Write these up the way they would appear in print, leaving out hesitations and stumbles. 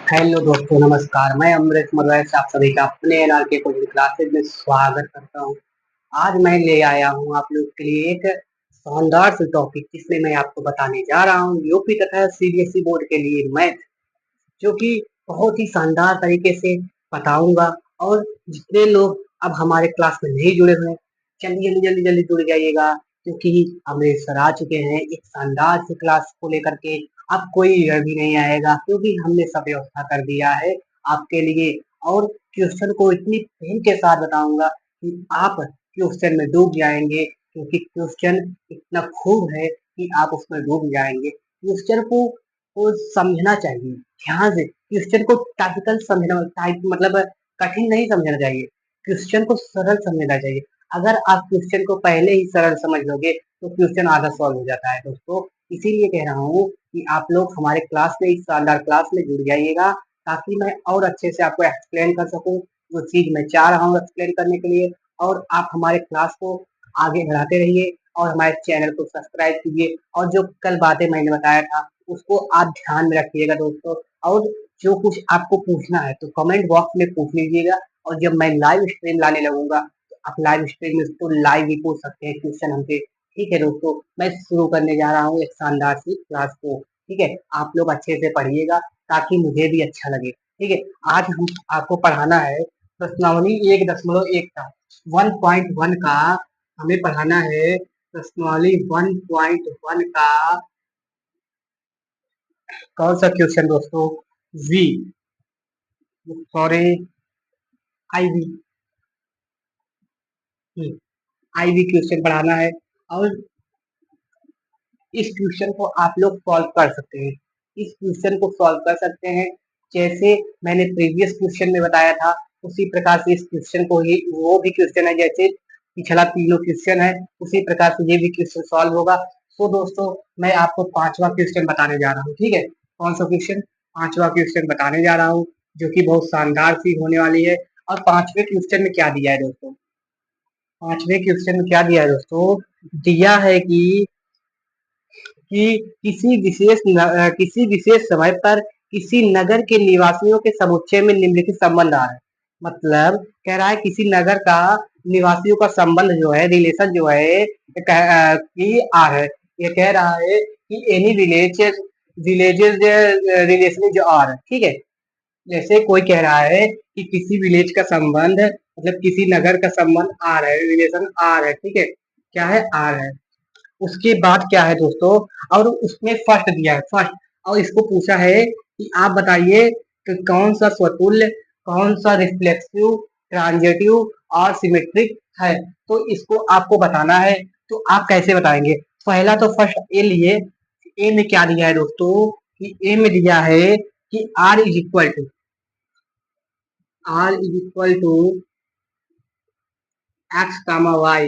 Hello दोस्तों, नमस्कार। मैं अमृत मरवैस आप सभी का अपने एनआरके कोचिंग क्लासेज में स्वागत करता हूं। आज मैं ले आया हूं आप लोग के लिए एक शानदार सी टॉपिक, जिसमें मैं आपको बताने जा रहा हूं यूपी तथा सीबीएसई बोर्ड के लिए मैथ, जो कि बहुत ही शानदार तरीके से बताऊंगा। और जितने लोग अब हमारे क्लास में नहीं जुड़े हुए हैं, जल्दी जल्दी जल्दी जल्दी जुड़ जाइएगा, क्योंकि अमरीश सर आ चुके हैं एक शानदार सी क्लास को लेकर के। अब कोई डर भी नहीं आएगा, क्योंकि हमने सब व्यवस्था कर दिया है आपके लिए। और क्वेश्चन को इतनी प्रेम के साथ बताऊंगा कि आप क्वेश्चन में डूब जाएंगे, क्योंकि क्वेश्चन इतना खूब है कि आप उसमें डूब जाएंगे। क्वेश्चन को समझना चाहिए ध्यान से। क्वेश्चन को टाइपिकल समझना, टाइप मतलब कठिन नहीं समझना चाहिए। क्वेश्चन को सरल समझना चाहिए। अगर आप क्वेश्चन को पहले ही सरल समझ लोगे तो क्वेश्चन आधा सॉल्व हो जाता है दोस्तों। इसीलिए कह रहा हूँ कि आप लोग हमारे क्लास में, इस शानदार क्लास में जुड़ जाइएगा, ताकि मैं और अच्छे से आपको एक्सप्लेन कर सकूं जो चीज मैं चाह रहा हूँ एक्सप्लेन करने के लिए। और आप हमारे क्लास को आगे बढ़ाते रहिए और हमारे चैनल को सब्सक्राइब कीजिए। और जो कल बातें मैंने बताया था उसको आप ध्यान में रखिएगा दोस्तों। और जो कुछ आपको पूछना है तो कमेंट बॉक्स में पूछ लीजिएगा। और जब मैं लाइव स्ट्रीम लाने लगूंगा तो आप लाइव स्ट्रीम में तो लाइव भी पूछ सकते हैं क्वेश्चन हमसे। ठीक है दोस्तों, मैं शुरू करने जा रहा हूँ एक शानदार सी क्लास को। ठीक है, आप लोग अच्छे से पढ़िएगा ताकि मुझे भी अच्छा लगे। ठीक है, आज हम आपको पढ़ाना है प्रश्नावली 1.1 का 1.1 का। हमें पढ़ाना है प्रश्नावली 1.1 का कौन सा क्वेश्चन दोस्तों? V, sorry, IV. IV question पढ़ाना है। और इस क्वेश्चन को आप लोग सॉल्व कर सकते हैं। इस क्वेश्चन को सॉल्व कर सकते हैं जैसे मैंने प्रीवियस क्वेश्चन में बताया था, उसी प्रकार से इस क्वेश्चन को ही, वो भी क्वेश्चन है जैसे पिछला तीनों क्वेश्चन है, उसी प्रकार से ये भी क्वेश्चन सॉल्व होगा। तो दोस्तों, मैं आपको पांचवा क्वेश्चन बताने जा रहा हूँ। ठीक है, कौन सा क्वेश्चन? पांचवा क्वेश्चन बताने जा रहा हूँ, जो कि बहुत शानदार सी होने वाली है। और पांचवे क्वेश्चन में क्या दिया है दोस्तों? पांचवे क्वेश्चन में क्या दिया है दोस्तों? दिया है कि किसी विशेष समय पर किसी नगर के निवासियों के समुच्चय में निम्नलिखित संबंध आ रहा है। मतलब कह रहा है किसी नगर का निवासियों का संबंध जो है, रिलेशन जो है, कि आर है। ये कह रहा है कि एनी विलेजेस रिलेशन जो आर है। ठीक है, जैसे कोई कह रहा है कि किसी विलेज का संबंध, मतलब किसी नगर का संबंध आर है, रिलेशन आर है। ठीक है, क्या है? आर है। उसके बाद क्या है दोस्तों? और उसमें फर्स्ट दिया है, फर्स्ट। और इसको पूछा है कि आप बताइए कि कौन सा स्वतुल्य, कौन सा रिफ्लेक्सिव, ट्रांजिटिव और सिमेट्रिक है। तो इसको आपको बताना है। तो आप कैसे बताएंगे? पहला तो फर्स्ट ए लिए। ए में क्या दिया है दोस्तों? कि ए में दिया है कि R is equal to X comma Y,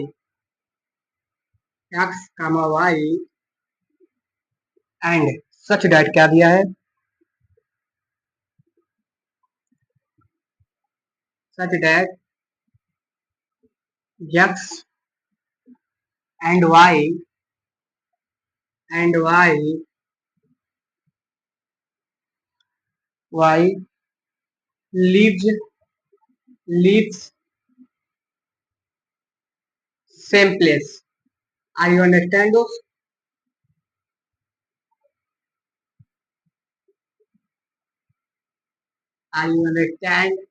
x comma Y and such that. क्या दिया है? Such that x and y lives lives same place. Are you understand those? Are you understand?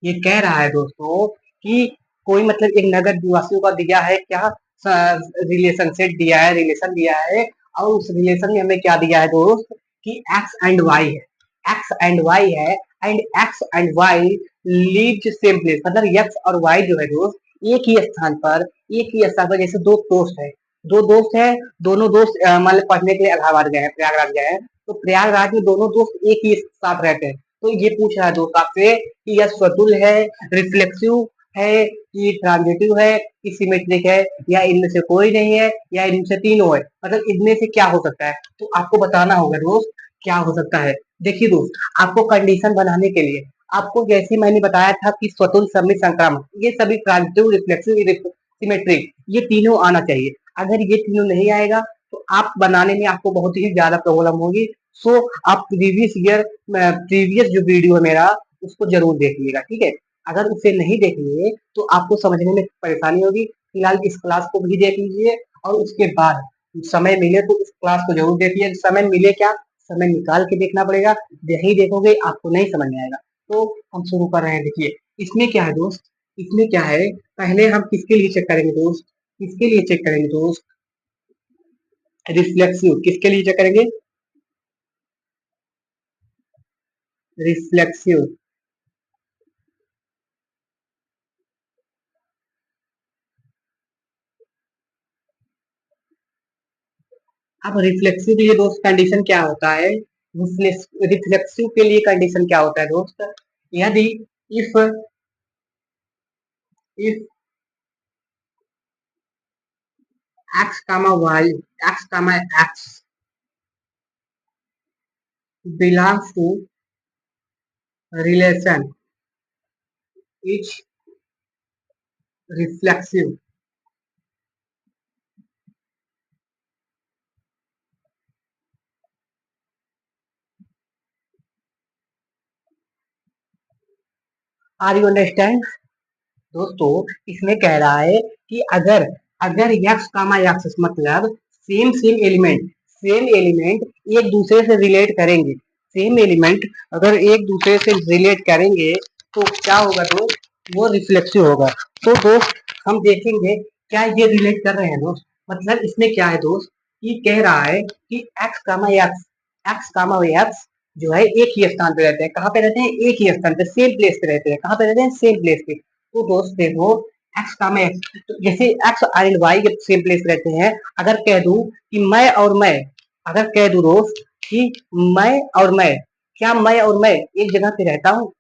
ये कह रहा है दोस्तों कि कोई, मतलब एक नगर निवासियों का दिया है क्या, रिलेशन सेट दिया है, रिलेशन दिया है। और उस रिलेशन में हमें क्या दिया है दोस्त? कि एक्स एंड वाई है, एक्स एंड वाई है। And X and Y live same place, मतलब एक्स और वाई जो है दोस्त एक ही स्थान पर, एक ही स्थान पर। जैसे दो दोस्त है, दो दोस्त है, दोनों दोस्त मान लो पढ़ने के लिए इलाहाबाद गए हैं, प्रयागराज गए हैं। तो प्रयागराज में दोनों दोस्त एक ही साथ रहते हैं। तो ये पूछ रहा है दोस्त आपसे कि यह स्वतुल है, रिफ्लेक्सिव है, कि ट्रांजिटिव है, कि सिमेट्रिक है, या इनमें से कोई नहीं है, या इनमें से तीनों है। मतलब इनमें से क्या हो सकता है? तो आपको बताना होगा दोस्त क्या हो सकता है। देखिए दोस्त, आपको कंडीशन बनाने के लिए आपको, जैसे मैंने बताया था कि स्वतुल, सम्मित, संक्रामक, ये सभी ट्रांजिटिव, रिफ्लेक्सिव, सिमेट्रिक, ये तीनों आना चाहिए। अगर ये तीनों नहीं आएगा तो आप बनाने में आपको बहुत ही ज्यादा प्रॉब्लम होगी। सो आप प्रीवियस जो वीडियो है मेरा उसको जरूर देखिएगा, ठीक है। अगर उसे नहीं देखेंगे तो आपको समझने में परेशानी होगी। फिलहाल इस क्लास को भी देख लीजिए और उसके बाद समय मिले तो इस क्लास को जरूर देखिए। समय मिले क्या, समय निकाल के देखना पड़ेगा, नहीं देखोगे आपको नहीं समझ में आएगा। तो हम शुरू कर रहे हैं। देखिए इसमें क्या है दोस्त, इसमें क्या है, पहले हम किसके लिए चेक करेंगे दोस्त, किसके लिए चेक करेंगे दोस्त, रिफ्लेक्सिव, किसके लिए चेक करेंगे, रिफ्लेक्सिव। अब रिफ्लेक्सिव के लिए दोस्त कंडीशन क्या होता है, रिफ्लेक्सिव के लिए कंडीशन क्या होता है दोस्त, यदि if if x comma y, x comma x belongs to relation is reflexive। Are you understand दोस्तों, इसमें कह रहा है कि अगर अगर यक्स कामा यक्स मतलब सेम एलिमेंट एक दूसरे से रिलेट करेंगे, सेम एलिमेंट अगर एक दूसरे से रिलेट करेंगे तो क्या होगा दोस्त, वो रिफ्लेक्सिव होगा। तो दोस्त हम देखेंगे क्या ये रिलेट कर रहे हैं दोस्त, मतलब इसमें क्या है दोस्त, ये कह रहा है कि एक्स कामा एक्स जो है एक ही स्थान पे रहते हैं। कहाँ पे रहते हैं, एक ही स्थान पे, सेम प्लेस पे रहते हैं। कहाँ पे रहते हैं, सेम प्लेस पे। तो दोस्त देखो एक्स का मैं तो जैसे एक्स एंड वाई के सेम प्लेस रहते हैं। अगर कह दूं कि मैं और मैं, अगर कह दूं दोस्त कि मैं और मैं, क्या मैं और मैं एक जगह पे रहता हूँ,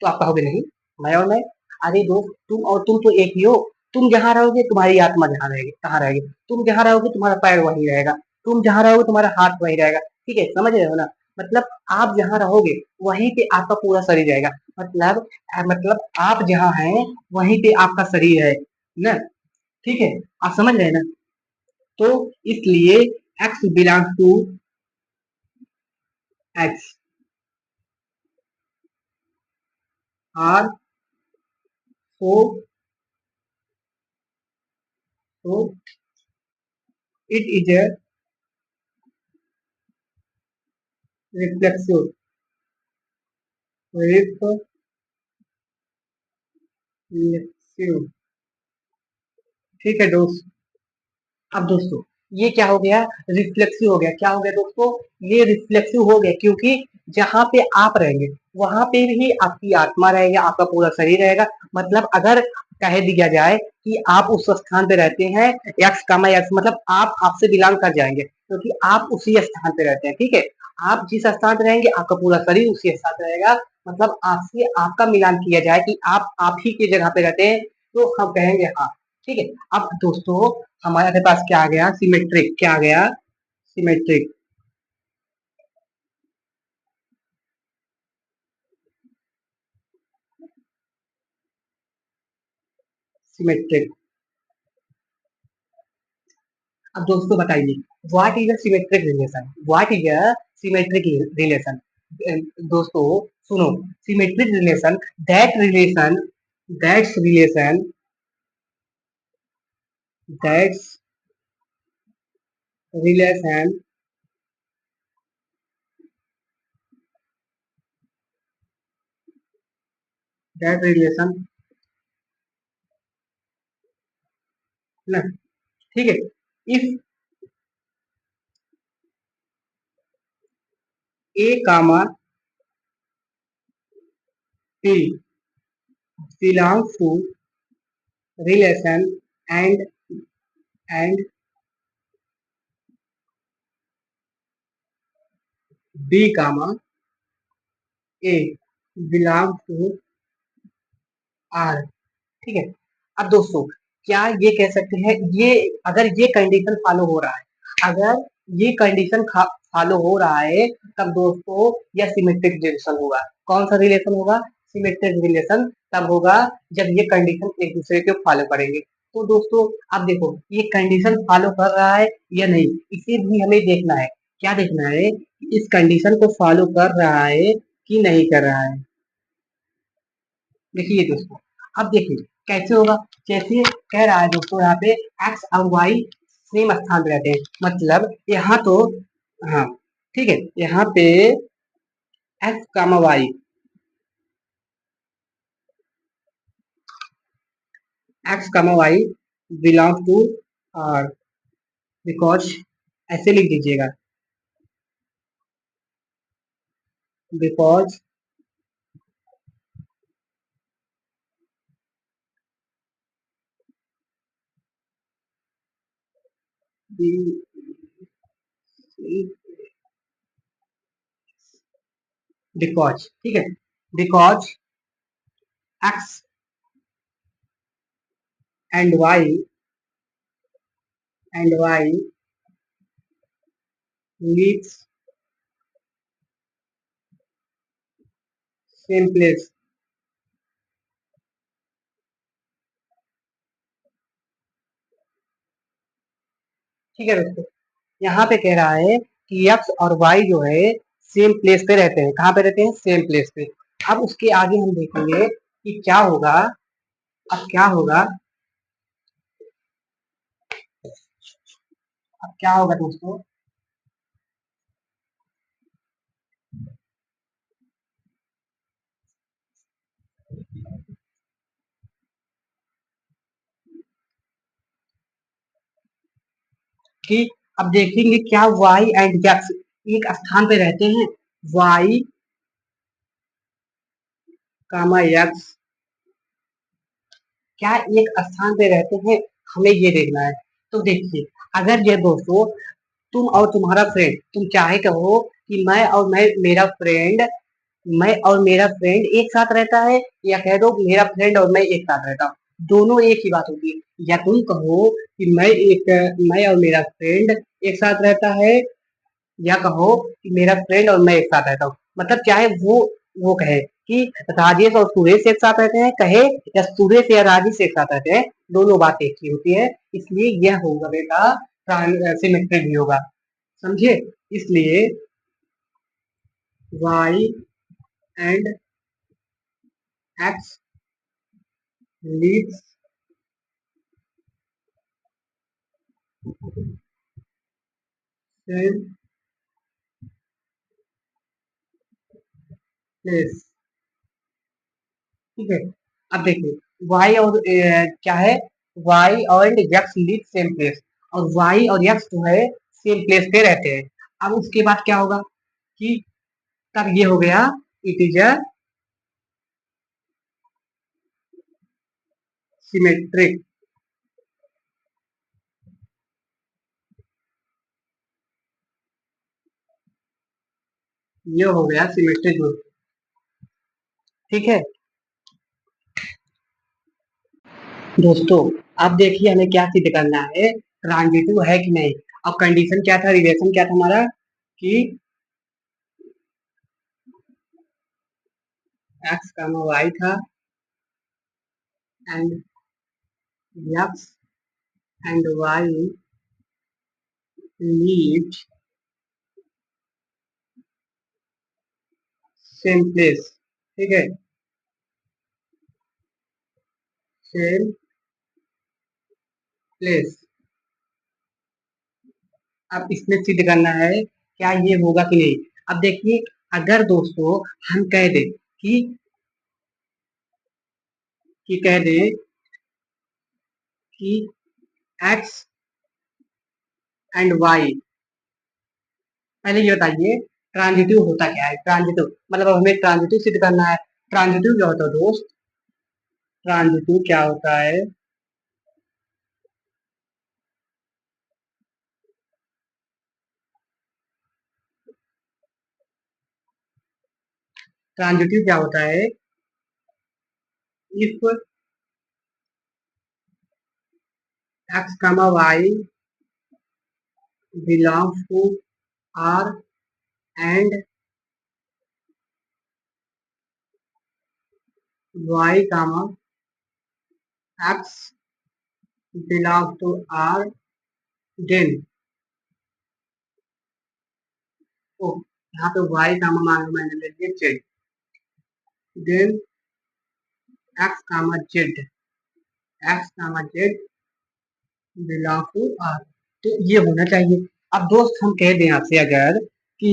तो आप कहोगे नहीं, मैं और मैं, अरे दोस्त तुम और तुम तो एक ही हो। तुम जहाँ रहोगे तुम्हारी आत्मा जहाँ रहेगी, कहाँ रहेगी, तुम जहाँ रहोगे तुम्हारा पैर वहीं रहेगा, तुम जहाँ रहोगे तुम्हारा हाथ वहीं रहेगा, ठीक है, समझ रहे हो ना। मतलब आप जहाँ रहोगे वहीं पे आपका पूरा शरीर रहेगा। मतलब आप जहाँ हैं वहीं पे आपका शरीर है ना, ठीक है, आप समझ रहे हैं ना। तो इसलिए X belongs to X R, so so it is a reflexive, reflexive, ठीक है दोस्त। अब दोस्तों ये क्या हो गया, रिफ्लेक्सिव हो गया। क्या हो गया दोस्तों, ये रिफ्लेक्सिव हो गया क्योंकि जहां पे आप रहेंगे वहां पे भी आपकी आत्मा रहेगा, आपका पूरा शरीर रहेगा। मतलब अगर कह दिया जाए कि आप उस स्थान पे रहते हैं, एक्स कामा एक्स मतलब आप आपसे बिलोंग कर जाएंगे क्योंकि आप उसी स्थान पे रहते हैं, ठीक है। आप जिस स्थान पे रहेंगे आपका पूरा शरीर उसी स्थान पे रहेगा। मतलब आपसे आपका मिलान किया जाए कि आप ही की जगह पे रहते हैं तो हम कहेंगे हाँ, ठीक है। अब दोस्तों हमारे पास क्या आ गया, सिमेट्रिक, क्या आ गया, सिमेट्रिक, सिमेट्रिक। अब दोस्तों बताइए what is a symmetric relation, what is a symmetric relation. दोस्तों सुनो, symmetric relation, that relation, that's relation, that's relation that relation ना, ठीक है। If A comma P belongs to relation and b comma a belongs to r, ठीक है। अब दोस्तों क्या ये कह सकते हैं, ये अगर ये कंडीशन फॉलो हो रहा है, अगर ये कंडीशन फॉलो हो रहा है तब दोस्तों यह सिमेट्रिक रिलेशन होगा। कौन सा रिलेशन होगा, सिमेट्रिक रिलेशन तब होगा जब ये कंडीशन एक दूसरे के फॉलो करेंगे। तो दोस्तों अब देखो ये कंडीशन फॉलो कर रहा है या नहीं, इसे भी हमें देखना है। क्या देखना है, इस कंडीशन को फॉलो कर रहा है कि नहीं कर रहा है। देखिए दोस्तों, अब देखिए कैसे होगा। जैसे कह रहा है दोस्तों, यहाँ पे एक्स और वाई सेम स्थान पे रहते हैं, मतलब यहाँ तो, हाँ ठीक है, यहाँ पे X comma Y, x comma Y belong to R, because ऐसे लिख दीजिएगा, बिकॉज बिकॉज, ठीक है, because X and Y leaves same place. ठीक है दोस्तों, यहाँ पे कह रहा है कि एक्स और वाई जो है सेम प्लेस पे रहते हैं। कहाँ पे रहते हैं? सेम प्लेस पे। अब उसके आगे हम देखेंगे कि क्या होगा। अब क्या होगा, अब क्या होगा दोस्तों, कि अब देखेंगे क्या वाई एंड एक्स एक स्थान पे रहते हैं। वाई कामा एक्स क्या एक स्थान पे रहते हैं, हमें ये देखना है। तो देखिए, अगर ये दोस्तों तुम और तुम्हारा फ्रेंड, तुम चाहे कहो कि मैं और मेरा फ्रेंड एक साथ रहता है, या कह दो मेरा फ्रेंड और मैं एक साथ रहता हूँ, दोनों एक ही बात होगी। या तुम कहो कि मैं और मेरा फ्रेंड एक साथ रहता है, या कहो कि मेरा फ्रेंड और मैं एक साथ रहता हूँ, मतलब चाहे वो कहे कि राजेश और सुरेश एक साथ रहते हैं, कहे या सुरेश या राजेश एक साथ रहते हैं, दोनों बात एक ही होती है। इसलिए यह होगा बेटा, सिमेट्रिक भी होगा, समझे। इसलिए y and x leads same place. ठीक है, अब देखिए y और क्या है, y और x लीड सेम प्लेस, और y और x जो है सेम प्लेस पे रहते हैं। अब उसके बाद क्या होगा कि तब ये हो गया, इट इज अ सिमेट्रिक। ये हो गया सिमेट्रिक ग्रुप। ठीक है दोस्तों, अब देखिए हमें क्या सिद्ध करना है, ट्रांजिटिव है कि नहीं। अब कंडीशन क्या था, रिलेशन क्या था हमारा, कि एक्स कामा वाई था, and X and Y leave same place. ठीक है, सेम प्लेस। अब इसमें सिद्ध करना है क्या ये होगा कि नहीं। अब देखिए, अगर दोस्तों हम कह दें कि कह दें कि एक्स एंड वाई, पहले ये बताइए ट्रांजिटिव होता क्या है। ट्रांजिटिव मतलब अब हमें ट्रांजिटिव सिद्ध करना है। ट्रांजिटिव क्या होता है दोस्त, ट्रांजिटिव क्या होता है, ट्रांजिटिव क्या होता है, if x comma Y belongs to R and Y comma x belong to R, then oh, यहाँ पे वाई कामा मान लो मैंने ले लिया z, then x comma z, x comma Z belong to R, तो ये होना चाहिए। अब दोस्त हम कह दें आपसे अगर कि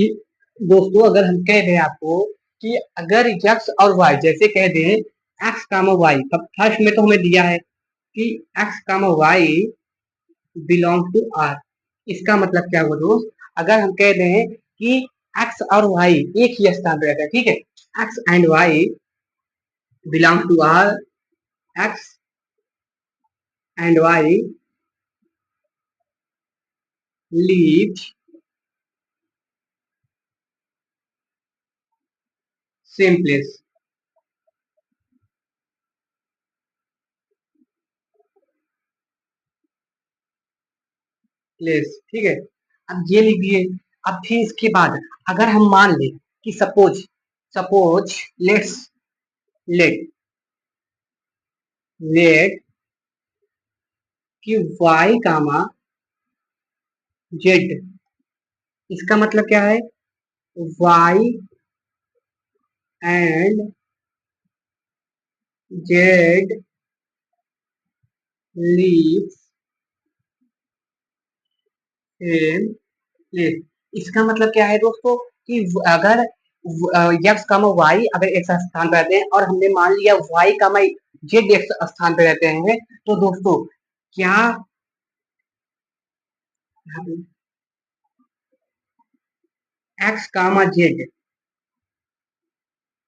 दोस्तों अगर हम कह दें आपको कि अगर एक्स और वाई जैसे कह दें एक्स कामा वाई, तब फर्स्ट में तो हमें दिया है कि X comma Y belong to R, इसका मतलब क्या हुआ दोस्त, अगर हम कह दें कि एक्स और वाई एक ही स्थान पे रहता है, ठीक है, X and Y belong to R, X and Y leave same place, place, ठीक है। अब ये लिखिए। अब फिर इसके बाद अगर हम मान लें कि suppose, suppose let's let let कि y कामा जेड, इसका मतलब क्या है, y and Z leave same place, इसका मतलब क्या है दोस्तों कि अगर एक्स कामा वाई अगर एक स्थान पे रहते हैं और हमने मान लिया वाई कामा जेड एक स्थान पे रहते हैं, तो दोस्तों क्या एक्स कामा जेड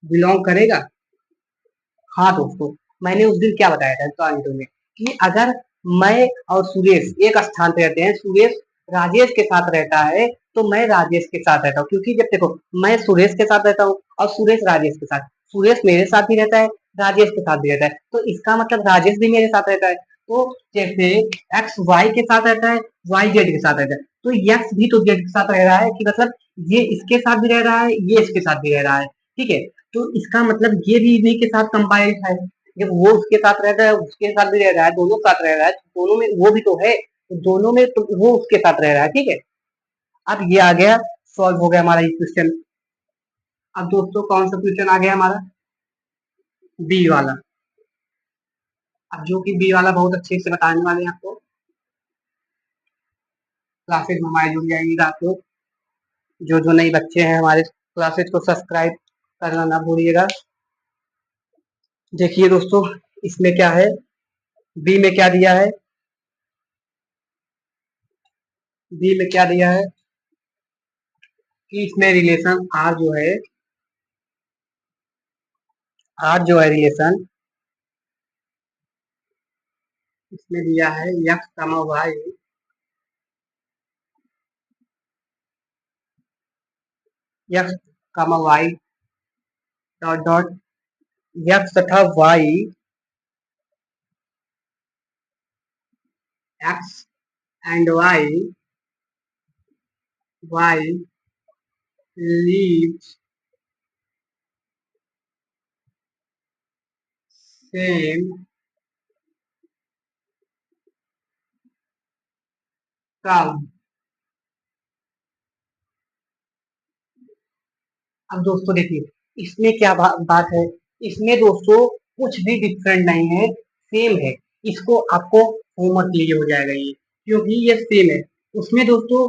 बिलोंग करेगा। हाँ दोस्तों, मैंने उस दिन क्या बताया था तो इंटरव्यू में कि अगर मैं और सुरेश एक स्थान पे रहते हैं, सुरेश राजेश के साथ रहता है तो मैं राजेश के साथ रहता हूँ, क्योंकि जब देखो मैं सुरेश के साथ रहता हूँ और सुरेश राजेश के साथ, सुरेश मेरे साथ भी रहता है, राजेश के साथ भी रहता है, तो इसका मतलब राजेश भी मेरे साथ रहता है। तो जैसे एक्स वाई के साथ रहता है, वाई जेड के साथ रहता है, तो एक्स भी तो जेड के साथ रह रहा है, कि मतलब ये इसके साथ भी रह रहा है, ये इसके साथ भी रह रहा है, ठीक है। तो इसका मतलब ये भी इन्हीं के साथ कंबाइंड है, जब वो उसके साथ रहता है उसके साथ भी रह रहा है, दोनों साथ रह रहा है, दोनों में वो भी तो है, तो दोनों में तो वो उसके साथ रह रहा है, ठीक है। अब ये आ गया, सॉल्व हो गया हमारा ये क्वेश्चन। अब दोस्तों कौन सा क्वेश्चन आ गया हमारा, बी वाला। अब जो कि बी वाला बहुत अच्छे से बताने वाले हैं आपको, क्लासेज में हमारे जुड़ जाएंगे रात को, जो जो नए बच्चे हैं हमारे क्लासेज को सब्सक्राइब करना ना भूलिएगा। देखिए दोस्तों इसमें क्या है, बी में क्या दिया है, बी में क्या दिया है कि इसमें रिलेशन आर जो है, आर जो है रिलेशन, इसमें दिया है X comma Y, X comma Y dot dot X तथा Y, X and Y, Y leave same term. अब दोस्तों देखिए इसमें क्या बात है, इसमें दोस्तों कुछ भी डिफरेंट नहीं है, सेम है, इसको आपको होमवर्क के लिए हो जाएगा ये, क्योंकि ये सेम है। उसमें दोस्तों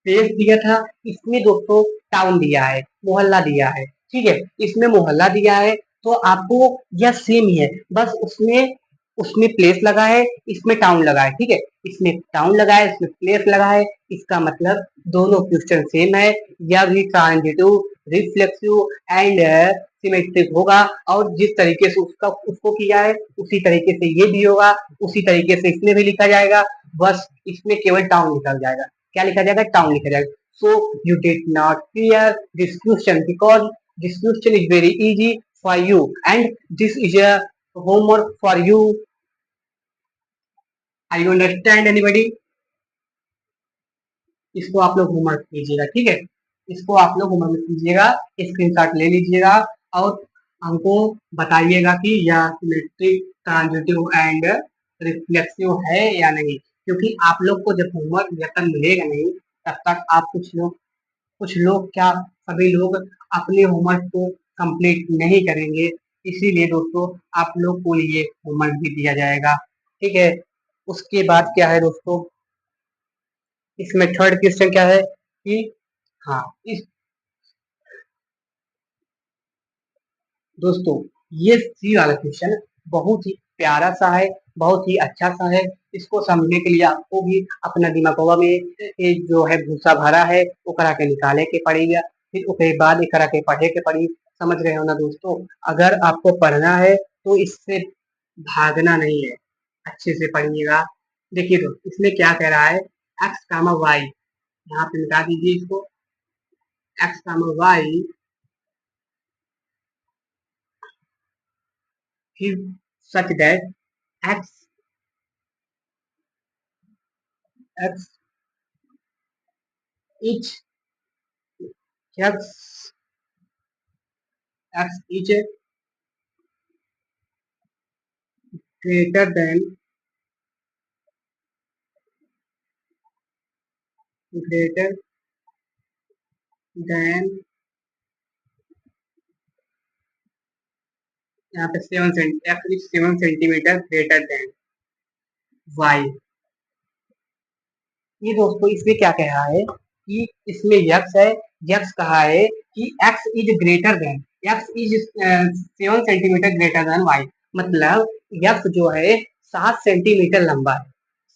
प्लेस दिया था, इसमें दोस्तों टाउन दिया है, मोहल्ला दिया है, ठीक है, इसमें मोहल्ला दिया है, तो आपको यह सेम ही है, बस उसमें उसमें प्लेस लगा है, इसमें टाउन लगा है, ठीक है, इसमें टाउन लगा है, इसमें प्लेस लगा है, इसका मतलब दोनों क्वेश्चन सेम है, यह भी ट्रांजिटिव, रिफ्लेक्सिव एंड सिमेट्रिक होगा, और जिस तरीके से उसका उसको किया है उसी तरीके से ये भी होगा, उसी तरीके से इसमें भी लिखा जाएगा, बस इसमें केवल टाउन लिखा जाएगा, क्या लिखा जाएगा, टाउन लिखा जाएगा। So you did not clear this question because this question is very easy for you and this is a homework for you. Are you understand anybody? इसको आप लोग होमवर्क कीजिएगा, ठीक है, इसको आप लोग होमवर्क कीजिएगा, स्क्रीनशॉट ले लीजिएगा और हमको बताइएगा कि यह सिमेट्रिक, ट्रांजिटिव एंड रिफ्लेक्सिव है या नहीं, क्योंकि आप लोग को जब होमवर्क जब तक मिलेगा नहीं तब तक आप कुछ लोग कुछ लोग क्या, सभी लोग अपने होमवर्क को कंप्लीट नहीं करेंगे, इसीलिए दोस्तों आप लोग को ये होमवर्क भी दिया जाएगा। ठीक है। उसके बाद क्या है दोस्तों, इसमें थर्ड क्वेश्चन क्या है कि, हाँ इस दोस्तों ये सी वाला क्वेश्चन बहुत ही प्यारा सा है, बहुत ही अच्छा सा है। इसको समझने के लिए आपको भी अपना दिमागवा में ये जो है भूसा भरा है वो करा के निकाले के पड़ेगा, फिर उसके बाद ये करा के पढ़े के पड़ी। समझ रहे हो ना दोस्तों? अगर आपको पढ़ना है तो इससे भागना नहीं है, अच्छे से पढ़िएगा। देखिए दोस्तों इसमें क्या कह रहा है, एक्स कामा वाई, यहाँ पे मिटा दीजिए इसको, एक्स कामा वाई, फिर such that X X each X X each greater greater than, यहाँ पे 7 X is 7 centimetre greater than Y. ये दोस्तों इसमें क्या कह रहा है कि इसमें यक्स है, यक्स कहा है कि X is greater than, X is 7 centimetre greater than Y, मतलब यक्स जो है 7 सेंटीमीटर लंबा है,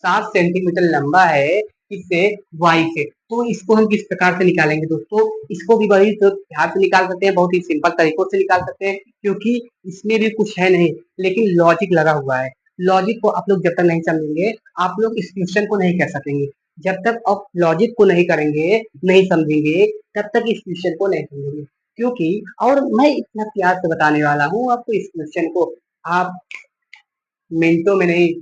7 सेंटीमीटर लंबा है किससे, वाई से। तो इसको हम किस प्रकार से निकालेंगे दोस्तों, इसको भी बड़ी तो ध्यान से निकाल सकते हैं, बहुत ही सिंपल तरीकों से निकाल सकते हैं, क्योंकि इसमें भी कुछ है नहीं, लेकिन लॉजिक लगा हुआ है। लॉजिक को आप लोग जब तक नहीं समझेंगे, आप लोग इस क्वेश्चन को नहीं कर सकेंगे। जब तक आप लॉजिक को नहीं करेंगे, नहीं समझेंगे, तब तक इस क्वेश्चन को नहीं समझेंगे। क्योंकि और मैं इतना प्यार से बताने वाला हूँ आपको इस क्वेश्चन को, आप मिनटों में नहीं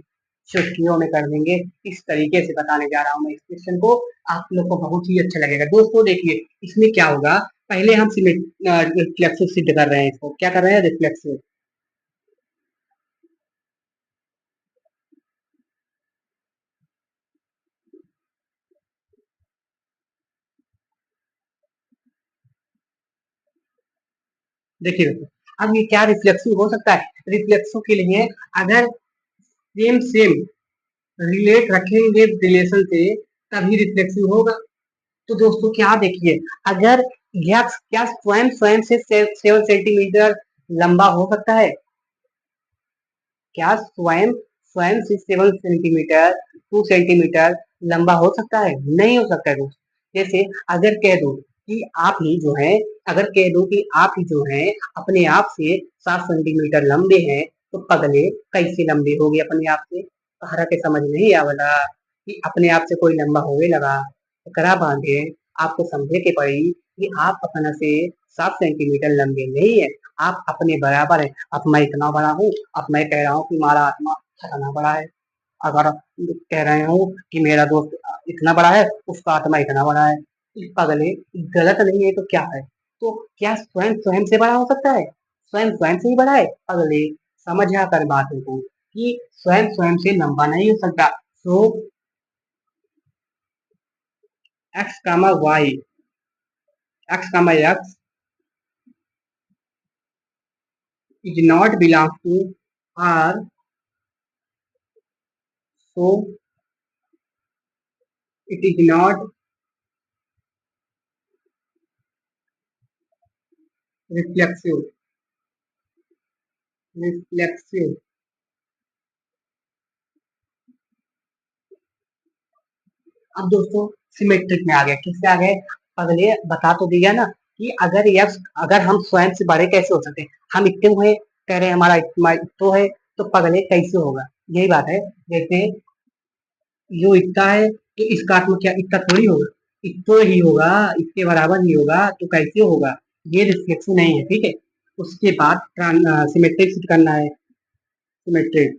चुटकियों में कर देंगे। इस तरीके से बताने जा रहा हूँ मैं इस क्वेश्चन को, आप लोग को बहुत ही अच्छा लगेगा। दोस्तों देखिए इसमें क्या होगा, पहले हम रिफ्लेक्सिव सिद्ध कर रहे हैं, इसको क्या कर रहे हैं, रिफ्लेक्सिव। देखिए दोस्तों, अब ये क्या रिफ्लेक्सिव हो सकता है, रिफ्लेक्सिव के लिए अगर सेम सेम रिलेट रखेंगे रिलेशन से, तभी रिफ्लेक्सिव होगा। तो दोस्तों क्या देखिए, अगर यक्स क्या स्वयं स्वयं से 7 सेंटीमीटर लंबा हो सकता है, क्या स्वयं स्वयं से 7 सेंटीमीटर 2 सेंटीमीटर लंबा हो सकता है, नहीं हो सकता है दोस्त। जैसे अगर कह दो कि आप ही जो है, अगर कह दो कि आप ही जो है अपने आप से 7 सेंटीमीटर लंबे हैं, तो पगले कैसे लंबे हो गए अपने आप से, हरा के समझ नहीं आवला कि अपने आप से कोई लंबा होवे लगा, करा बांधे, आपको समझे के पड़ी कि आप अपना से 7 सेंटीमीटर लंबे नहीं है, आप अपने बराबर है। अब मैं इतना बड़ा हूँ, अब मैं कह रहा हूँ कि हमारा आत्मा इतना बड़ा है, अगर कह रहे हूँ कि मेरा दोस्त इतना बड़ा है, उसका आत्मा इतना बड़ा है, पगले गलत नहीं है तो क्या है, तो क्या स्वयं स्वयं से बड़ा हो सकता है, स्वयं स्वयं से ही बड़ा है पगले। समझा कर बातों को कि स्वयं स्वयं से लंबा नहीं हो सकता। So x comma Y, x comma x is not belong to R, so it is not reflexive, reflexive. अब दोस्तों सिमेट्रिक में आ गया, किससे आ गए, अगले बता तो दिया ना कि अगर यक्स, अगर हम स्वयं से बड़े कैसे हो सकते हैं, हम इतने हुए, कह रहे हैं हमारा इतना तो है, तो पगले कैसे होगा, यही बात है। जैसे यो इतना है तो इसका आत्मा क्या इतना थोड़ी होगा, इतना ही होगा, इसके बराबर ही होगा, तो कैसे होगा, ये रिफ्लेक्सिव नहीं है। ठीक है। उसके बाद सिमेट्रिक करना है, सिमेट्रिक।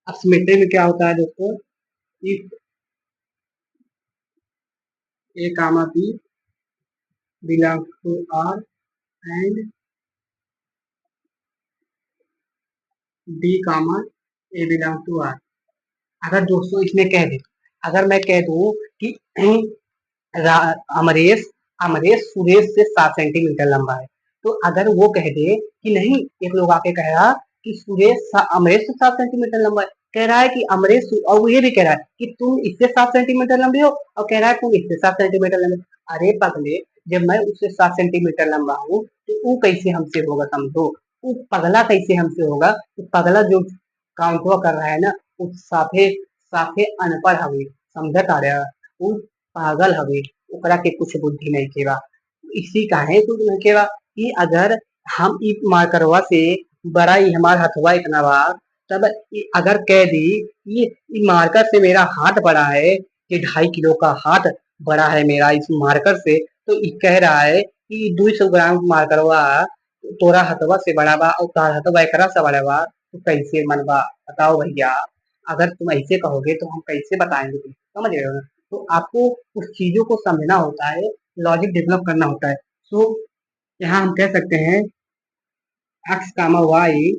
अब सिमेट्रिक में क्या होता है दोस्तों, if A comma B belongs to R and D comma A belong to R. अगर दोस्तों इसमें कह दे, अगर मैं कह दूं कि अमरेश अमरेश सुरेश से 7 सेंटीमीटर लंबा है, तो अगर वो कह दे कि नहीं, एक लोग आके कह रहा कि अमरेश से 7 सेंटीमीटर लंबा है, कह रहा है कि और वो ये भी कह रहा है कि तुम इससे 7 सेंटीमीटर लंबी हो, और कह रहा है तुम इससे 7 सेंटीमीटर लंबे। अरे पगले, जब मैं उससे 7 सेंटीमीटर लंबा हूँ तो वो कैसे हमसे होगा, समझो। वो पगला कैसे हमसे होगा, तो पगला जो काउंटवा कर रहा है ना, वो साफे साफे अनपढ़ हवे, समझत आ रहा, वो पागल हवे, ओकरा के कुछ बुद्धि नहीं केवा। इसी काहे कुछ नहीं केवा कि अगर हम इ मार्करवा से बड़ा ही हमार हथवा इतना बा, तब अगर कह दी ये मार्कर से मेरा हाथ बड़ा है, ये 2.5 किलो का हाथ बड़ा है मेरा इस मार्कर से, तो ये कह रहा है कि 200 ग्राम मार्करवा तोरा हथवा से बड़ा बा और तार हथवा एकरा से बड़ा बा, तो कैसे मनवा, बताओ भैया। अगर तुम ऐसे कहोगे तो हम कैसे बताएंगे तुम, समझ रहे हो ना। तो आपको उस चीजों को समझना होता है, लॉजिक डेवलप करना होता है। सो यहाँ हम कह सकते हैं एक्स कामा वाई,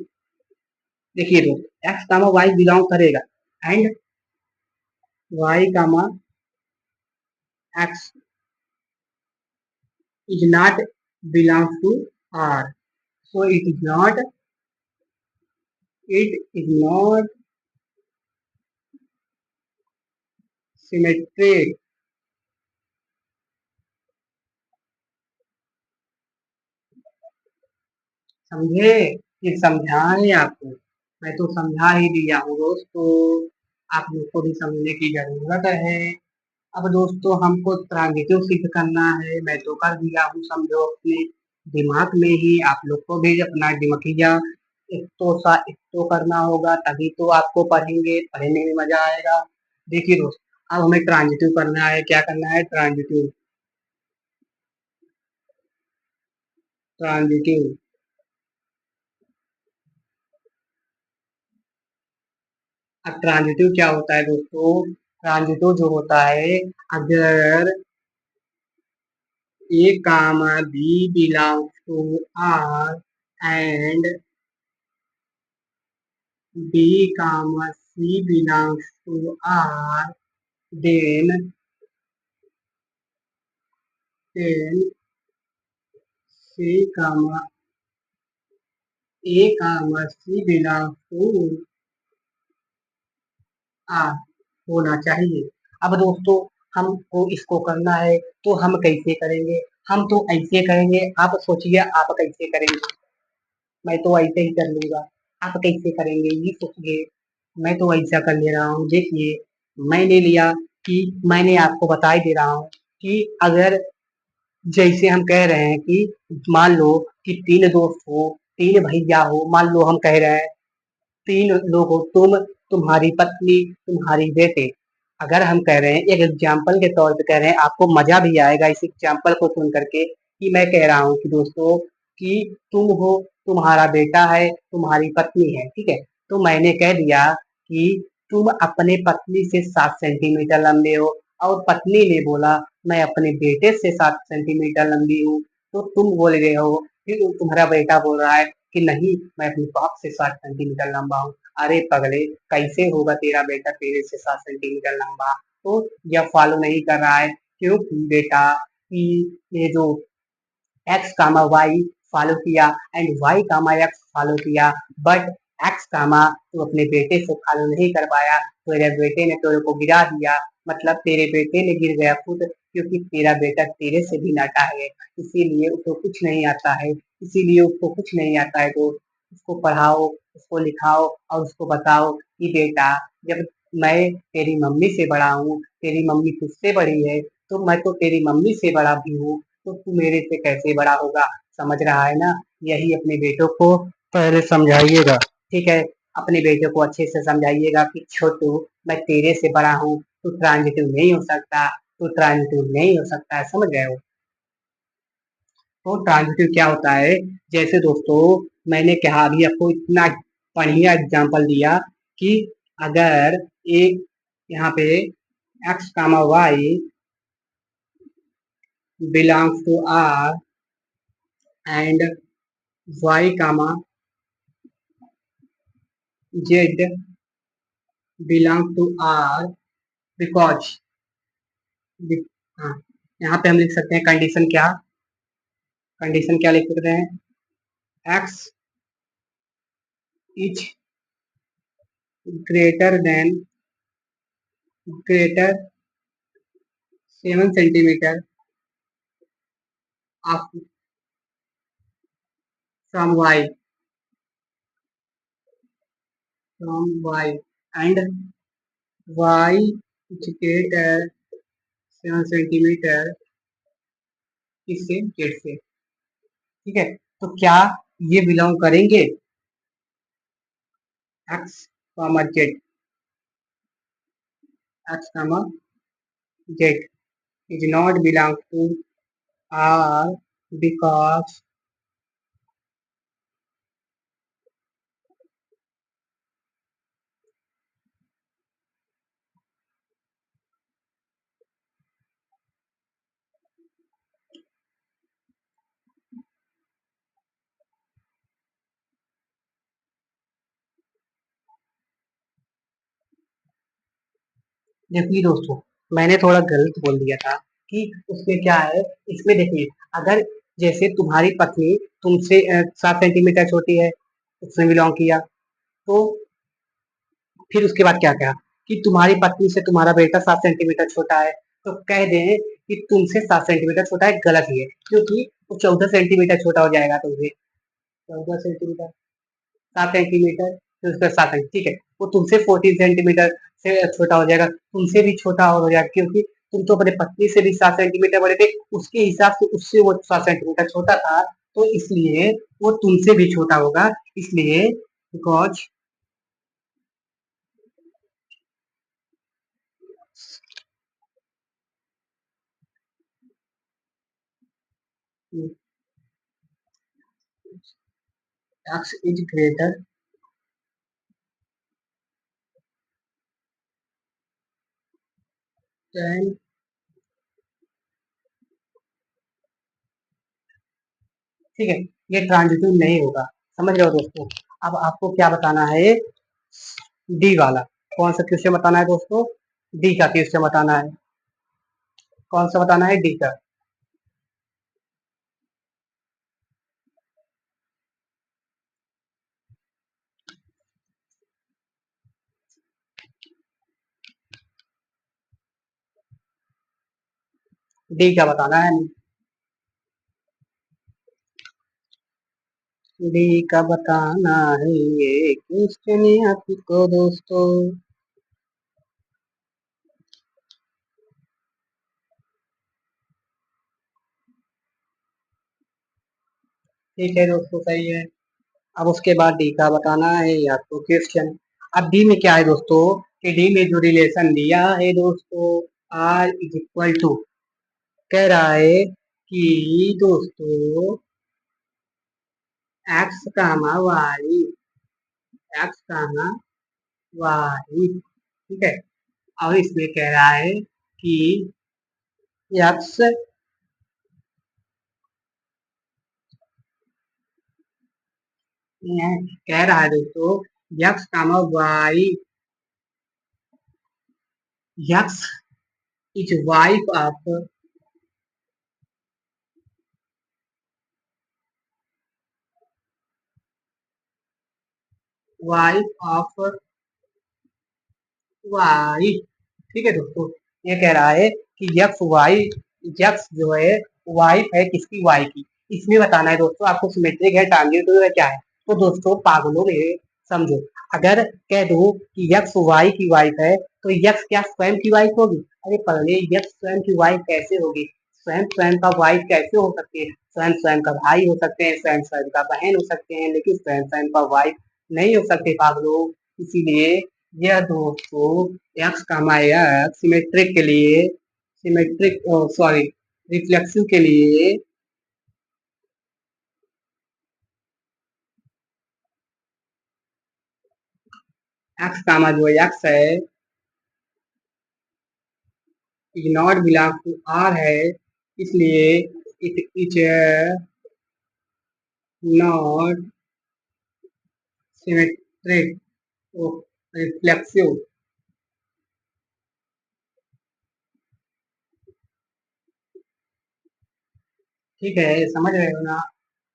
देखिए तो एक्स कामा वाई बिलोंग करेगा, and Y comma x is not belongs to R. So it is not symmetric. समझे कि समझाए आपको, मैं तो समझा ही दिया हूँ दोस्तों, आप लोग को भी समझने की जरूरत है। अब दोस्तों हमको ट्रांजिटिव सिद्ध करना है, मैं तो कर दिया हूँ, समझो अपने दिमाग में ही। आप लोग को भी अपना दिमागिया एक तो करना होगा, तभी तो आपको पढ़ेंगे, पढ़ने में मजा आएगा। देखिए दोस्त, अब हमें ट्रांजिटिव करना है, क्या करना है, ट्रांजिटिव। ट्रांजिटिव अब ट्रांजिटिव क्या होता है दोस्तों, ट्रांजिटिव जो होता है, अगर A comma B belongs to R and B, C belongs to R, then then C, A, C belongs to R होना चाहिए। अब दोस्तों हमको इसको करना है, तो हम कैसे करेंगे, हम तो ऐसे करेंगे, आप सोचिए आप कैसे करेंगे। मैं तो ऐसे ही कर लूंगा, आप कैसे करेंगे ये सोचिए। मैं तो ऐसा कर ले रहा हूँ, देखिए मैंने लिया कि मैंने आपको बता ही दे रहा हूँ कि अगर जैसे हम कह रहे हैं कि मान लो कि 3 दोस्त हो, 3 भैया हो, मान लो हम कह रहे हैं 3 लोग हो, तुम्हारी पत्नी, तुम्हारी बेटे। अगर हम कह रहे हैं एक एग्जाम्पल के तौर पे कह रहे हैं, आपको मजा भी आएगा इस एग्जाम्पल को सुन करके, कि मैं कह रहा हूँ कि दोस्तों कि तुम हो, तुम्हारा बेटा है, तुम्हारी पत्नी है, ठीक है। तो मैंने कह दिया कि तुम अपने पत्नी से 7 सेंटीमीटर लंबे हो, और पत्नी ने बोला मैं अपने बेटे से 7 सेंटीमीटर लंबी हूँ। तो तुम बोल रहे हो कि तुम्हारा बेटा बोल रहा है कि नहीं, मैं अपनी बाप से 7 सेंटीमीटर लंबा हूँ। अरे पगले, कैसे होगा तेरा बेटा तेरे से 7 सेंटीमीटर लंबा। तो यह फॉलो नहीं कर रहा है, क्योंकि बेटा कि ये जो एक्स कामा वाई फॉलो किया and Y comma X follow किया, बट एक्स कामा तू अपने बेटे से फॉलो नहीं कर पाया, तेरे बेटे ने तेरे को गिरा दिया, मतलब तेरे बेटे ने गिर गया खुद, क्योंकि तेरा बेटा तेरे से भी नाटा है, इसीलिए उसको कुछ नहीं आता है, इसीलिए उसको कुछ नहीं आता है। तो उसको पढ़ाओ, उसको लिखाओ और उसको बताओ कि बेटा, जब मैं तेरी मम्मी से बड़ा हूँ, तेरी मम्मी तुझसे बड़ी है, तो मैं तो तेरी मम्मी से बड़ा भी हूँ, तो तू मेरे से कैसे बड़ा होगा, समझ रहा है ना। यही अपने बेटों को पहले समझाइएगा, ठीक है। अपने बेटों को अच्छे से समझाइएगा कि छोटू, मैं तेरे से बड़ा हूँ, तू ट्रांजिटिव नहीं हो सकता, तू ट्रांजिटिव नहीं हो सकता है, समझ गए हो। तो ट्रांजिटिव क्या होता है, जैसे दोस्तों मैंने कहा अभी आपको इतना बढ़िया एग्जांपल दिया कि अगर एक यहाँ पे X comma Y belongs to R and Y comma Z belong to R because, हाँ, यहाँ पे हम लिख सकते हैं कंडीशन क्या लिख सकते हैं, X is greater than greater 7 centimetre of from Y and Y is greater 7 centimetre इससे जेड से। ठीक है, तो क्या ये बिलोंग करेंगे, X comma Z, X comma Z is not belong to R because, देखिए दोस्तों, मैंने थोड़ा गलत बोल दिया था कि उसमें क्या है, इसमें देखिए, अगर जैसे तुम्हारी पत्नी तुमसे 7 सेंटीमीटर छोटी है, उसने बिलोंग किया, तो फिर उसके बाद क्या कहा कि तुम्हारी पत्नी से तुम्हारा बेटा 7 सेंटीमीटर छोटा है, तो कह दें कि तुमसे 7 सेंटीमीटर छोटा है, गलत ही है, क्योंकि वो 14 सेंटीमीटर छोटा हो जाएगा तुमसे, 14 सेंटीमीटर, 7 सेंटीमीटर, फिर उसका 7 सेंटीमीटर, ठीक है, वो तुमसे 14 सेंटीमीटर से छोटा हो जाएगा, तुमसे भी छोटा और हो जाएगा, क्योंकि तुम तो अपने पत्नी से भी 7 सेंटीमीटर बड़े थे, उसके हिसाब से उससे वो 7 सेंटीमीटर छोटा था, तो इसलिए वो तुमसे भी छोटा होगा, इसलिए because x is greater then, ठीक है, ये ट्रांजिटिव नहीं होगा, समझ रहे हो दोस्तों। अब आपको क्या बताना है, डी वाला, कौन सा क्वेश्चन बताना है दोस्तों, डी का क्वेश्चन बताना है, कौन सा बताना है, डी का, डी का बताना है, डी का बताना है ये क्वेश्चन आपको दोस्तों। ठीक है दोस्तों, सही है। अब उसके बाद डी का बताना है ये आपको क्वेश्चन। अब डी में क्या है दोस्तों, कि डी में जो रिलेशन दिया है दोस्तों, आर इज इक्वल टू, कह रहा है कि दोस्तों x comma Y, x comma Y, ठीक है, और इसमें कह रहा है कि एक्स, कह रहा है दोस्तों X comma Y, X is wife of, wife of Y, ठीक है दोस्तों, ये कह रहा है कि यक्स वाई, यक्स जो है वाइफ है किसकी, वाई की, इसमें बताना है दोस्तों आपको, सिमेट्रिक है, ट्रांजिटिव है, क्या है, तो दोस्तों पागलों में समझो, अगर कह दो कि यक्स वाई की वाइफ है, तो यक्स क्या स्वयं की वाइफ होगी, अरे पहले यक्स स्वयं की वाइफ कैसे होगी, स्वयं स्वयं का वाइफ कैसे हो सकती है, स्वयं स्वयं का भाई हो सकते हैं, स्वयं स्वयं का बहन हो सकते हैं, लेकिन स्वयं स्वयं का वाइफ नहीं हो सकते पागलों, इसीलिए यह दोस्तों एक्स कमा एक्स सिमेट्रिक के लिए, सिमेट्रिक सॉरी रिफ्लेक्सिव के लिए, एक्स कामा जो एक्स है is not belong to R है, इसलिए it is not symmetric reflexive, ठीक है, समझ रहे हो ना?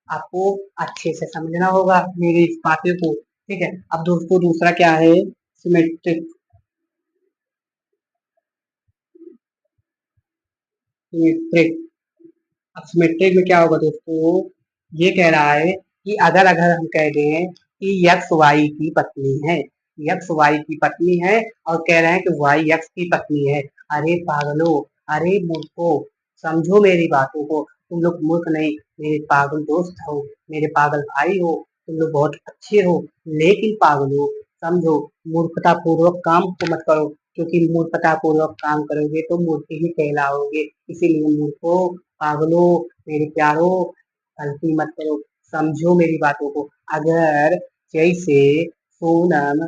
आपको अच्छे से समझना होगा मेरी इस बातों को। ठीक है, अब दोस्तों दूसरा क्या है? सिमेट्रिक। सिमेट्रिक। अब सिमेट्रिक में क्या होगा दोस्तों? ये कह रहा है कि अगर अगर हम कह दें कि यक्स वाई की पत्नी है, यक्स वाई की पत्नी है, और कह रहे हैं कि वाई यक्स की पत्नी है। अरे पागलो, अरे मूर्खो, समझो मेरी बातों को। तुम लोग मूर्ख नहीं, मेरे पागल दोस्त हो, मेरे पागल भाई हो, तुम लोग बहुत अच्छे हो। लेकिन पागलो, समझो, मूर्खता पूर्वक काम को मत करो, क्योंकि मूर्खता पूर्वक काम करोगे तो मूर्ख ही कहलाओगे। इसीलिए मूर्खो, पागलो, मेरे प्यारो, गलती मत करो, समझो मेरी बातों को। अगर जैसे सोनम,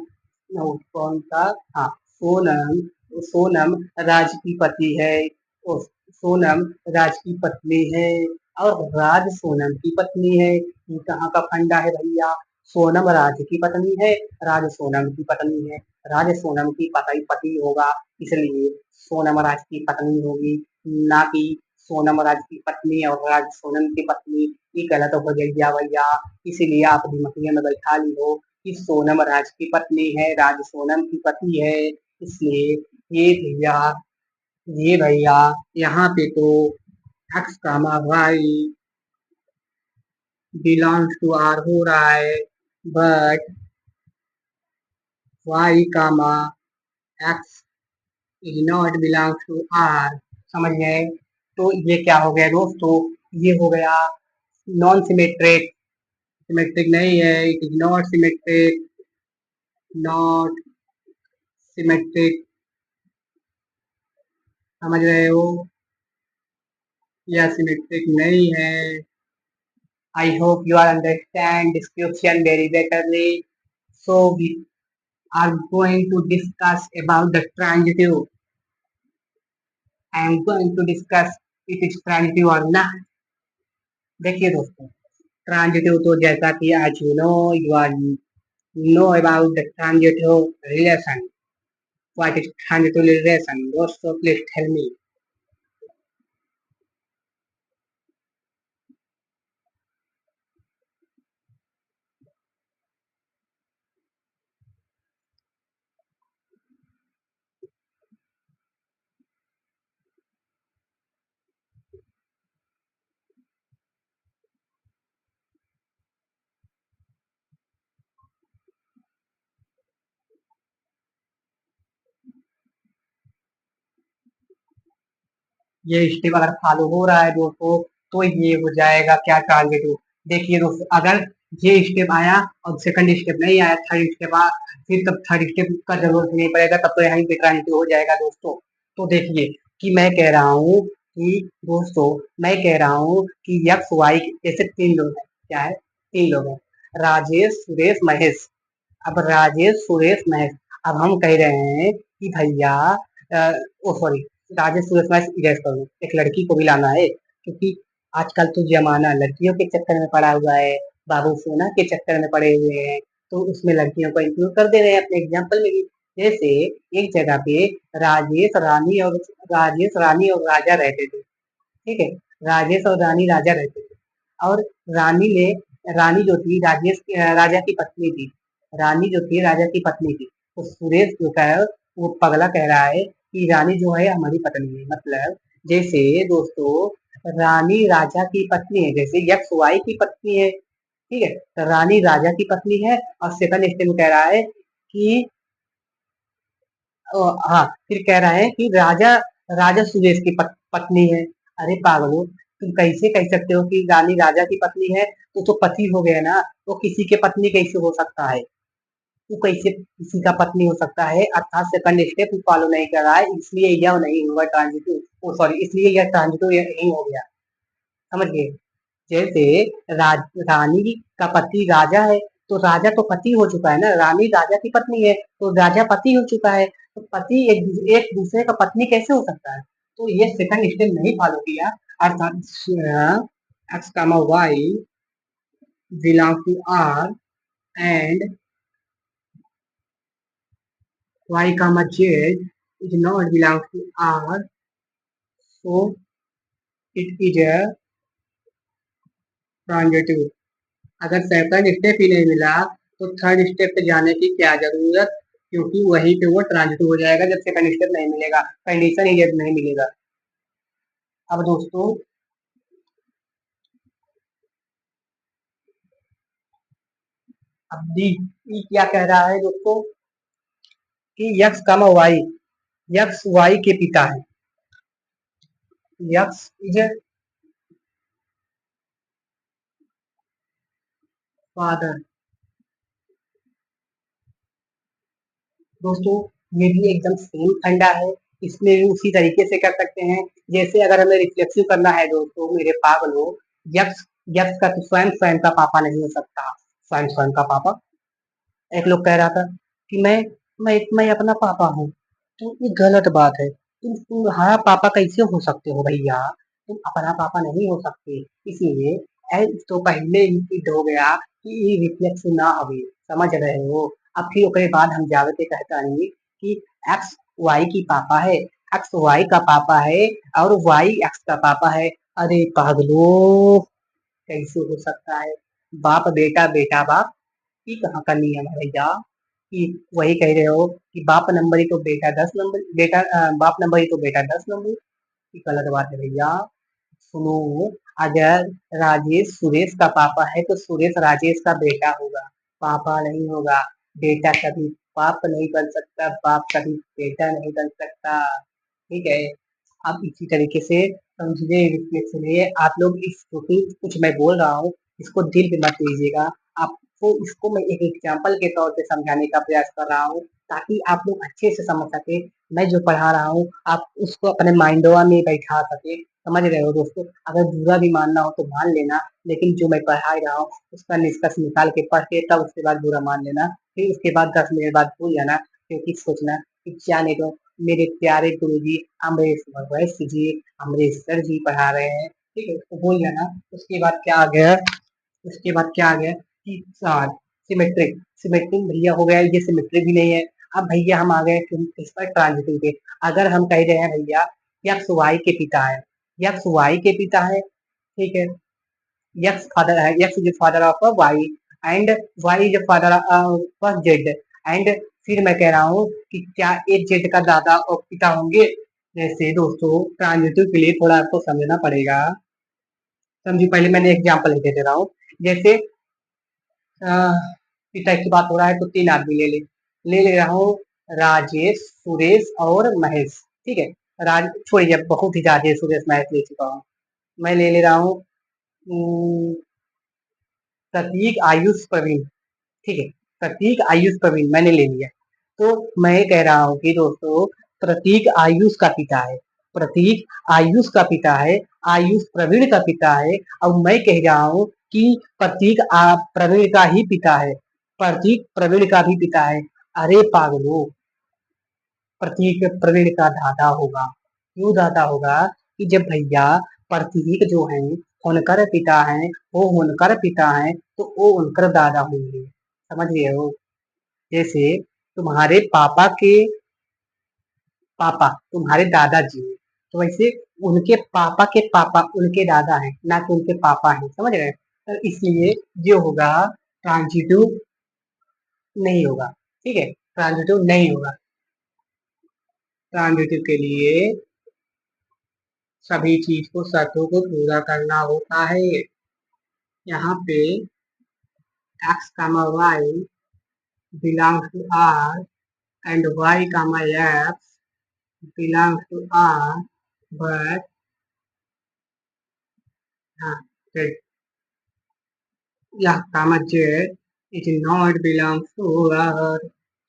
कौन था? हाँ, सोनम, सोनम राज की पति है, ओ, सोनम राज की पत्नी है, और राज सोनम की पत्नी है। ये कहाँ का फंडा है भैया? सोनम राज की पत्नी है, राज सोनम की पत्नी है। राज सोनम की पति पति होगा, इसलिए सोनम राज की पत्नी होगी, ना कि सोनम राज की पत्नी और राज सोनम की पत्नी। ये गलत हो गया भैया, इसीलिए आप दिमाग में बैठा ली हो कि सोनम राज की पत्नी है, राज सोनम की पति है। इसलिए ये भैया, ये भैया, यहाँ पे तो X comma Y belongs to R हो रहा है, but Y comma x is not belongs to R. समझ गए? तो ये क्या हो गया दोस्तों? ये हो गया नॉन सिमेट्रिक। सिमेट्रिक नहीं है, it is not symmetric, not symmetric. समझ रहे हो? यह सिमेट्रिक नहीं है। I hope you are understand description very betterly. So we are going to discuss about the transitive. I am going to discuss if it's transitive or not. देखिए दोस्तों, transitive तो जैसा कि आज you are know about the transitive relation. What is transitive relation दोस्तों? Please tell me. ये step अगर follow हो रहा है दोस्तों, तो ये हो जाएगा क्या? ट्रांजिटिव. देखिए दोस्तों, अगर ये स्टेप आया और सेकंड स्टेप नहीं आया, थर्ड स्टेप आ, फिर तब थर्ड स्टेप का जरूरत नहीं पड़ेगा, तब तो यहीं पे ट्रांजिटिव हो जाएगा दोस्तों. तो देखिए कि मैं कह रहा हूँ कि दोस्तों, मैं कह रहा हूँ कि यक्स वाई जैसे तीन लोग हैं. क्या है? तीन लोग हैं, राजेश सुरेश महेश. अब राजेश सुरेश महेश, अब हम कह रहे हैं कि भैया, ओ सॉरी, राजेश सुरेश महेश इरेज कर दो, एक लड़की को भी लाना है, क्योंकि आजकल तो जमाना लड़कियों के चक्कर में पड़ा हुआ है, बाबू सोना के चक्कर में पड़े हुए हैं, तो उसमें लड़कियों को इंक्लूड कर दे रहे हैं अपने एग्जाम्पल में भी. जैसे एक जगह पे राजेश रानी और राजा रहते थे. ठीक है, राजेश और रानी राजा रहते थे, और रानी ने रानी जो थी राजा की पत्नी थी. रानी जो थी राजा की पत्नी थी. तो सुरेश जो है वो पगला कह रहा है कि रानी जो है हमारी पत्नी है. मतलब जैसे दोस्तों, रानी राजा की पत्नी है, जैसे यक्स वाई की पत्नी है. ठीक है, तो रानी राजा की पत्नी है, और सेकंड स्टेप में कह रहा है कि हाँ, फिर कह रहा है कि राजा राजा सुरेश की पत्नी है. अरे पागलो, तुम कैसे कह सकते हो कि रानी राजा की पत्नी है? तो पति हो गया ना, तो किसी के पत्नी कैसे हो सकता है? तो कैसे किसी का पत्नी हो सकता है? अर्थात सेकंड स्टेप फॉलो नहीं कर रहा है, इसलिए यह नहीं हुआ ट्रांजिटिव. ओ सॉरी, इसलिए यह ट्रांजिटिव नहीं हो गया. समझ गए? जैसे रानी का पति राजा है, तो राजा तो पति हो चुका है ना, रानी राजा की पत्नी है, तो राजा पति हो चुका है, तो पति एक दूसरे का पत्नी कैसे हो सकता है? तो ये सेकंड स्टेप नहीं फॉलो किया. अर्थात X comma Y belong to R, and Y comma Z is not belong to R. So it is transitive. अगर सेकंड स्टेप ही नहीं मिला तो थर्ड स्टेप पे जाने की क्या जरूरत, क्योंकि वहीं पे वो ट्रांजिटिव हो जाएगा जब सेकंड स्टेप नहीं मिलेगा, कंडीशन ही जब नहीं मिलेगा। अब दोस्तों, अब डी ई क्या कह रहा है दोस्तों कि यक्स कमा वाई, यक्स वाई के पिता है, यक्स इज फादर। दोस्तों, ये भी एकदम सेम फंडा है, इसमें भी उसी तरीके से कर सकते हैं। जैसे अगर हमें रिफ्लेक्सिव करना है दोस्तों, मेरे पागलों, यक्स यक्स का तो स्वयं स्वयं का पापा नहीं हो सकता, स्वयं स्वयं का पापा। एक लोग कह रहा था कि मैं अपना पापा हूँ, तो ये गलत बात है। तुम्हारा पापा कैसे हो सकते हो भैया, तुम अपना पापा नहीं हो सकते। इसलिए तो पहले ही सिद्ध हो गया कि ये रिफ्लेक्स ना हवे, समझ रहे हो। अब फिर उसके बाद हम जावते कहता नहीं कि एक्स वाई की पापा है, एक्स वाई का पापा है और वाई एक्स का पापा है। अरे पागलो, कैसे हो सकता है, बाप बेटा बेटा बाप, ये कहाँ का नियम है भैया। कि वही कह रहे हो कि बाप नंबर ही तो बेटा 10 नंबर, बाप नंबर ही तो बेटा 10 नंबर। ये गलत बात है भैया। सुनो, अगर राजेश सुरेश का पापा है तो सुरेश राजेश का बेटा होगा, पापा नहीं होगा। बेटा कभी बाप नहीं बन सकता, बाप कभी बेटा नहीं बन सकता। ठीक है। आप इसी तरीके से समझिए, इसलिए आप लोग इस जो भी कुछ मैं बोल रहा हूँ इसको दिल पे मत लीजिएगा। आपको इसको मैं एक एग्जाम्पल के तौर पे समझाने का प्रयास कर रहा हूँ, ताकि आप लोग अच्छे से समझ सके। मैं जो पढ़ा रहा हूँ आप उसको अपने माइंडवा में बैठा सके, समझ रहे हो दोस्तों। अगर बुरा भी मानना हो तो मान लेना, लेकिन जो मैं पढ़ा रहा हूँ उसका निष्कर्ष निकाल के पढ़ के तब उसके बाद बुरा मान लेना। फिर उसके बाद 10 मिनट बाद भूल जाना, क्योंकि सोचना कि जाने दो, मेरे प्यारे गुरु जी अमरीश वैश्य जी, अमरीश सर जी पढ़ा रहे हैं। ठीक है, उसको भूल जाना। उसके बाद क्या आ गया, उसके बाद क्या आ गया कि सिमेट्रिक, सिमेट्रिक भैया हो गया, ये सिमेट्रिक भी नहीं है। अब भैया हम आ गए इस पर ट्रांजिटिव पे। अगर हम कह रहे हैं भैया यक्स वाई के पिता है, यक्स वाई के पिता है, ठीक है, यक्स फादर है, X is father of Y and Y is father of Z. And फिर मैं कह रहा हूँ कि क्या एक जेड का दादा और पिता होंगे। जैसे दोस्तों, ट्रांजिटिव के लिए थोड़ा आपको समझना पड़ेगा। समझिए, पहले मैंने एग्जाम्पल दे दे रहा हूँ। जैसे पिता की बात हो रहा है तो 3 आदमी ले रहा हूँ, राजेश सुरेश और महेश। ठीक है, राज छोड़िए, बहुत ही राजेश सुरेश महेश ले चुका हूँ। मैं ले रहा हूँ प्रतीक आयुष प्रवीण। ठीक है, प्रतीक आयुष प्रवीण मैंने ले लिया। तो मैं कह रहा हूँ कि दोस्तों, प्रतीक आयुष का पिता है, प्रतीक आयुष का पिता है, आयुष प्रवीण का पिता है। और मैं कह रहा हूँ कि प्रतीक प्रवीण का ही पिता है, प्रतीक प्रवीण का भी पिता है। अरे पागलो, प्रतीक प्रवीण का दादा होगा। क्यों दादा होगा कि जब भैया प्रतीक जो है उनकर पिता है, वो उनकर पिता है तो वो उनकर दादा होंगे, समझ रहे हो। जैसे तुम्हारे पापा के पापा तुम्हारे दादाजी हैं, तो वैसे उनके पापा के पापा उनके दादा हैं, ना कि उनके पापा हैं, समझ रहे हैं। तो इसलिए जो होगा ट्रांजिटिव नहीं होगा। ठीक है, ट्रांजिटिव नहीं होगा। ट्रांजिटिव के लिए सभी चीज को शर्तों को पूरा करना होता है। यहाँ पे x comma y belongs to R and y comma x belongs to R, but हाँ, yeah, comma z it is not belongs to R,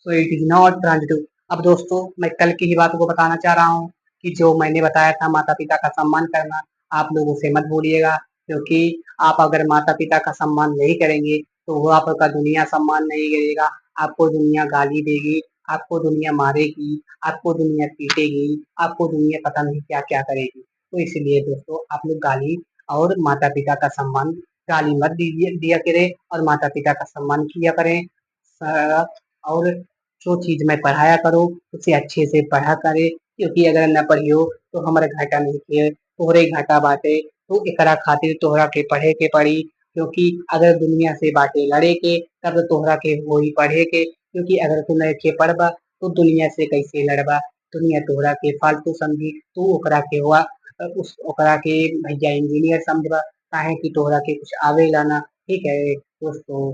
so it is not transitive। अब दोस्तों, मैं कल की ही बात को बताना चाह रहा हूँ कि जो मैंने बताया था माता पिता का सम्मान करना, आप लोग उसे मत भूलिएगा। क्योंकि आप अगर माता पिता का सम्मान नहीं करेंगे तो वो आपका दुनिया सम्मान नहीं करेगा, आपको दुनिया गाली देगी, आपको दुनिया मारेगी, आपको दुनिया पीटेगी, आपको दुनिया पता नहीं क्या क्या करेगी। तो इसलिए दोस्तों, आप लोग गाली और माता पिता का सम्मान, गाली मत दीजिए दिया करें और माता पिता का सम्मान किया करें। और जो चीज मैं पढ़ाया करूँ उसे अच्छे से पढ़ा करे, क्योंकि अगर न पढ़ियो तो हमारे घाटा नहीं किए, तोहरे घाटा बाटे। तो एकरा खातिर तोहरा के पढ़े के पड़ी क्योंकि अगर दुनिया से बाटे लड़े के तब तोहरा के होई पढ़े के, क्योंकि अगर तू नइखे पढ़बा तो दुनिया से कैसे लड़बा। दुनिया तोहरा के फालतू समझी, तू ओकरा के ओकरा के भैया इंजीनियर समझबा, काहे कि तोहरा के कुछ आवेला ना। ठीक है दोस्तों,